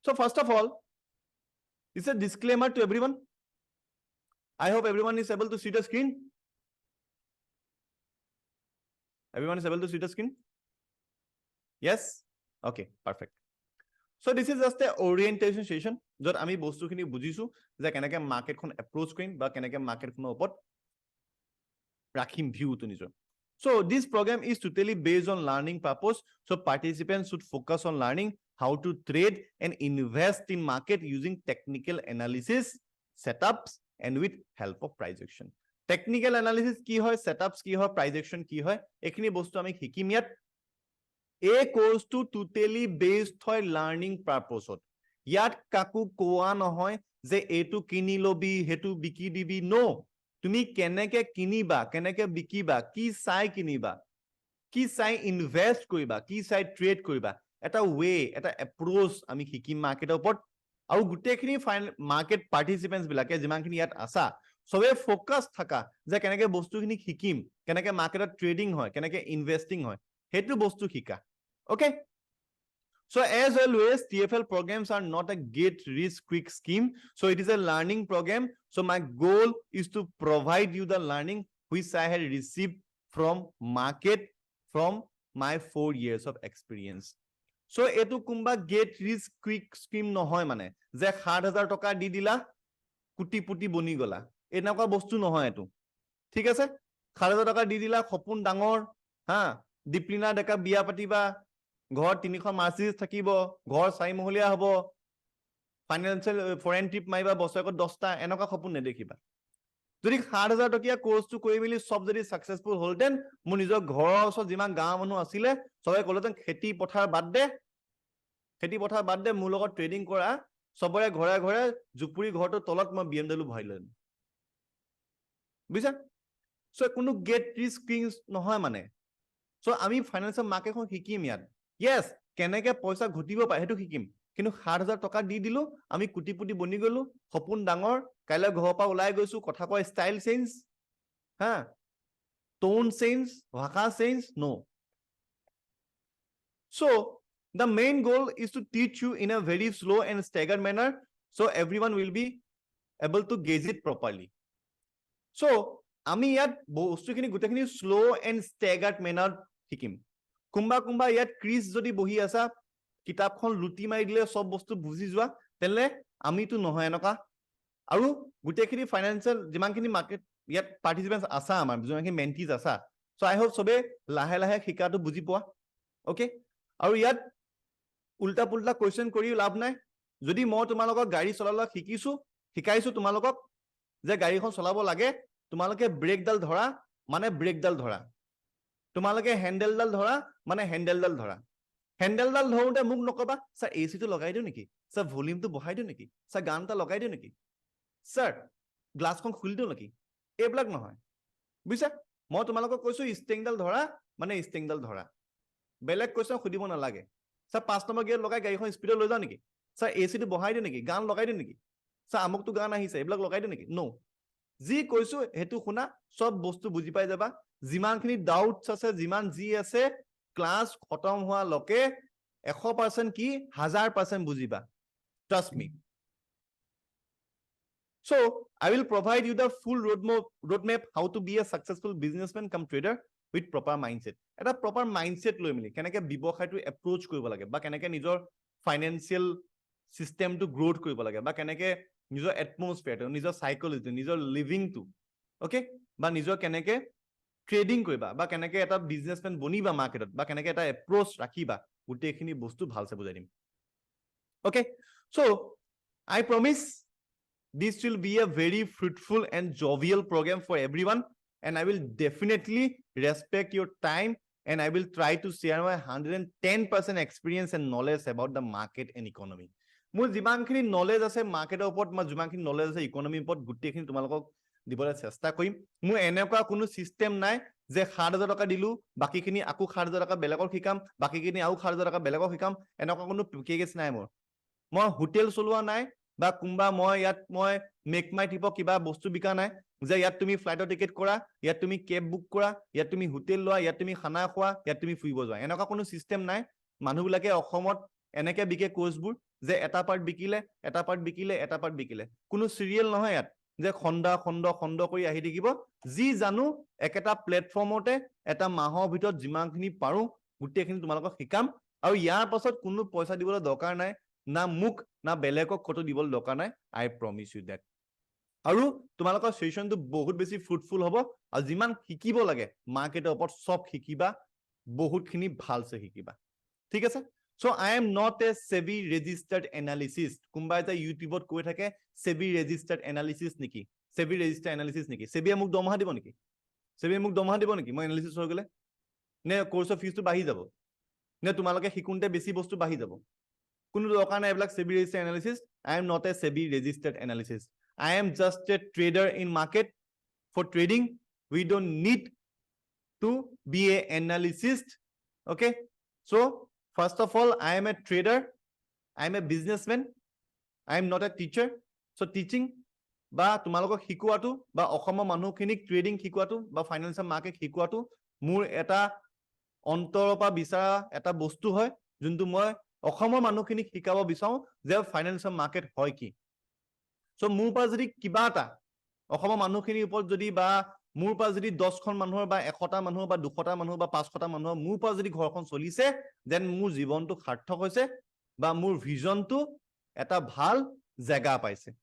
So first of all, it's a disclaimer to everyone. I hope everyone is able to see the screen. Everyone is able to see the screen? Yes? Okay, perfect. So this is just the orientation session jot ami bostu khini bujisu je kenake market khon approach koim ba kenake market khon opor rakhim view to nijor. So this program is totally based on learning purpose. So participants should focus on learning how to trade and invest in market using technical analysis, setups, and with help of price action. Technical analysis ki hoy, setups ki hoy, price action ki hoy, ekhini bostu ami hikim yat. A course to totally based hoy learning purpose ot. Yat kaku koa nohoy je etu kini lobi hetu biki dibi. No. তুমি কেনেকে কিনিবা কেনেকে বিকিবা কি চাই কিনিবা কি চাই invest কৰিবা কি চাই ট্ৰেড কৰিবা এটা ওয়ে এটা এপ্ৰোচ আমি শিকিম মাৰ্কেটৰ ওপৰত আৰু গুটেখিনি মাৰ্কেট পাৰ্টিসিপেন্টস বিলাকে যিমানখিনি ইয়াত আছা সবে ফোকাস থাকা যে কেনেকে বস্তুখিনি শিকিম কেনেকে মাৰ্কেটত ট্ৰেডিং হয় কেনেকে ইনভেস্টিং হয় হেতু বস্তু শিকা okay. So as always, TFL programs are not a get rich quick scheme. So it is a learning program. So my goal is to provide you the learning which I had received from market from my 4 years of experience. So etu kumba get rich quick scheme nohoy mane je 7000 toka di dila kuti puti boni gola enaka bostu nohoy etu thik ase 7000 toka di dila khopun dangor ha diplina deka biya patiba ঘৰ 300 Mercedes থাকিব ঘৰ 4 মহলীয়া হ'ব financial foreign trip maiba বছৰেকত 10টা এনেকা সপোন নেদেখিবা যদি 7000 টকীয়া কোৰ্সটো কৰি মিলি সব যদি সাকসেসফুল হলতেন মোৰ নিজৰ ঘৰৰ ওচৰত যিমান গাঁও মানুহ আছিলে সবে কলতেন খেতি পথাৰ বাদ দে মোৰ লগত ট্ৰেডিং কৰা সবৰে ঘৰে ঘৰে জুপুৰি ঘৰটো তলত মই BMW ভৰাই লম বুঝা সো কোনো গেট ৰিস্ক কিংস নহয় মানে সো আমি ফাইনান্সিয়েল মাৰ্কেটখন শিকিম ইয়াত yes কেনেকে পয়সা ঘটিব পায় হেতু শিকিম কিন্তু 7000 টকা দি দিলো আমি কুটিপুটি বনি গলো সপোন ডাঙৰ কাইলে ঘৰৰ পৰা ওলাই গৈছো কথা কয় ষ্টাইল চেঞ্জ হা টোন চেঞ্জ ভাষা change no so the main goal is to teach you in a very slow and staggered manner so everyone will be able to gauge it properly so আমি ইয়াত বস্তুখিনি গুটেখিনি slow and staggered manner শিকিম কুম্বা কুম্বা ইয়াত crease যদি বহি আছা কিতাপখন লুটি মাৰি দিলে সব বস্তু বুজি যোৱা তেলে আমিতো নহয় এনেকা আৰু গুটেখিনি ফাইনান্সিয়েল যিমানখিনি মাৰ্কেট ইয়াত পাৰ্টিসিপেন্টস আছা আমাৰ যিমানখিনি মেন্টিজ আছা সো আই হোপ সবে লাহে লাহে শিকাটো বুজি পোৱা ওকে আৰু ইয়াত উল্টা পুল্টা কোৱেশ্চন কৰি লাভ নাই যদি মই তোমালোকক গাড়ী চলালা শিকাইছো তোমালোকক যে গাড়ীখন চলাব লাগে তোমালোকে ব্ৰেকডাল ধৰা মানে ব্ৰেকডাল ধৰা তোমালোকে হ্যান্ডেলডাল ধৰা মানে হ্যান্ডেলডাল ধৰা হ্যান্ডেলডাল ধৰোতে মুখ নকবা স্যার এসি তো লগাই দিও নেকি স্যার ভলিউম তো বঢ়াই দিও নেকি স্যার গানটা লগাই দিও নেকি স্যার গ্লাসখন খুলি দিও নেকি এবলাক নহয় বুঝছা মই তোমালোকক কৈছো ষ্টেংডাল ধৰা মানে ষ্টেংডাল ধৰা বেলেগ কোৱেশ্চন খুদিব নালাগে স্যাৰ 5 নম্বৰ গিয়াৰ লগাই গাড়ীখন স্পিডত লৈ যাও নেকি স্যার এসি তো বঢ়াই দিও নেকি গান লগাই দিও নেকি স্যার আমকটো গান আহিছে এবলাক লগাই দিও নেকি নো যি কৈছো হেতু শুনা সব বস্তু বুজি পাই যাবা যিমানখিনি ডাউটস আছে যিমান জি আছে ক্লাস খতম হোৱা লকে 100% কি 1000% বুজিবা trust me so I will provide you the full roadmap how to be a successful businessman come trader with proper mindset এটা proper mindset লৈ মিলি কেনেকে ব্যৱসায়টো এপ্ৰোচ কৰিব লাগে বা কেনেকে নিজৰ ফাইনান্সিয়েল সিস্টেমটো গ্ৰোথ কৰিব লাগে বা কেনেকে নিজৰ এটমস্ফিয়াৰটো নিজৰ সাইকোলজি নিজৰ লিভিংটো ওকে বা নিজৰ কেনেকে ট্ৰেডিং কৰিবা বা কেনেকে এটা বিজনেসম্যান বনিবা মাৰ্কেটত বা কেনেকে এটা এপ্ৰোচ ৰাখিবা গুটেখিনি বস্তু ভালছে বুজাই দিম okay so I promise this will be a very fruitful and jovial program for everyone and I will definitely respect your time and I will try to share my 110% experience and knowledge about the market and economy মোৰ যিমানখিনি knowledge আছে মাৰ্কেটৰ ওপৰত মই যিমানখিনি knowledge আছে ইকোনমিৰ ওপৰত গুটেখিনি তোমালোকক দিবলৈ চেষ্টা কৰিম মোৰ এনেকুৱা কোনো সিস্টেম নাই যে 7000 টকা দিলু বাকিখিনি আকু 7000 টকা বেলেগক শিকাম বাকিখিনি আউ 7000 টকা বেলেগক শিকাম এনেকুৱা কোনো পেকেজ নাই মোৰ মই হোটেল চলোৱা নাই বা কুম্বা মই ইয়াত মই মেক মাই টিপক কিবা বস্তু বিকা নাই যে ইয়াত তুমি ফ্লাইটৰ টিকেট কৰা ইয়াত তুমি কেব বুক কৰা ইয়াত তুমি হোটেল লোৱা ইয়াত তুমি খানা খোৱা ইয়াত তুমি ফুৰিব যোৱা এনেকুৱা কোনো সিস্টেম নাই মানুহবিলাকে অসমত এনেকে বিকে কোৰ্সবোৰ যে এটা পাৰ্ট বিকিলে এটা পাৰ্ট বিকিলে এটা পাৰ্ট বিকিলে কোনো সিৰিয়েল নহয় ইয়াত যে খণ্ড খণ্ড খণ্ড কৰি আহি থাকিব যি জানো একেটা প্লেটফৰ্মতে এটা মাহৰ ভিতৰত যিমানখিনি পাৰো গোটেইখিনি তোমালোকক শিকাম আৰু ইয়াৰ পাছত কোনো পইচা দিবলৈ দৰকাৰ নাই না মোক না বেলেগক কতো দিবলৈ দৰকাৰ নাই আই প্ৰমিস ইউ দ্যাট আৰু তোমালোকৰ সেশনটো বহুত বেছি ফ্ৰুটফুল হ'ব আৰু যিমান শিকিব লাগে মাৰ্কেটৰ ওপৰত সব শিকিবা বহুতখিনি ভালছে শিকিবা ঠিক আছে So I am not a SEBI registered analyst. কোনবা এটা ইউটিউবত কৈ থাকে SEBI registered analysis নেকি SEBI registered analysis নেকি SEBI মোক দৰমহা দিব নেকি SEBI মোক দৰমহা দিব নেকি মই এনালিসিস হৈ গলে নে কোৰ্সৰ ফিজটো বাঢ়ি যাব নে তোমালোকে শিকুনতে বেছি বস্তু বাঢ়ি যাব কোনো দৰকাৰ নাই এইবিলাক SEBI registered analysis I am not a SEBI registered analyst I am just a trader in market for trading we don't need to be a analyst okay so first of all, I am a trader. I am a businessman. I am not a teacher. So teaching বা তোমালোকক শিকোৱাটো বা অসমৰ মানুহখিনিক trading শিকোৱাটো বা financial market শিকোৱাটো মোৰ এটা অন্তৰৰ পৰা বিচাৰা এটা বস্তু হয় যোনটো মই অসমৰ মানুহখিনিক শিকাব বিচাৰো যে ফাইনান্সিয়েল মাৰ্কেট হয় কি সো মোৰ পৰা যদি কিবা এটা অসমৰ মানুহখিনিৰ ওপৰত যদি বা মোৰ পৰা যদি 10খন মানুহৰ বা 100টা মানুহৰ বা 200টা মানুহৰ বা 500টা মানুহৰ মোৰ পৰা যদি ঘৰখন চলিছে দেন মোৰ জীৱনটো সাৰ্থক হৈছে বা মোৰ ভিজনটো এটা ভাল জায়গা পাইছে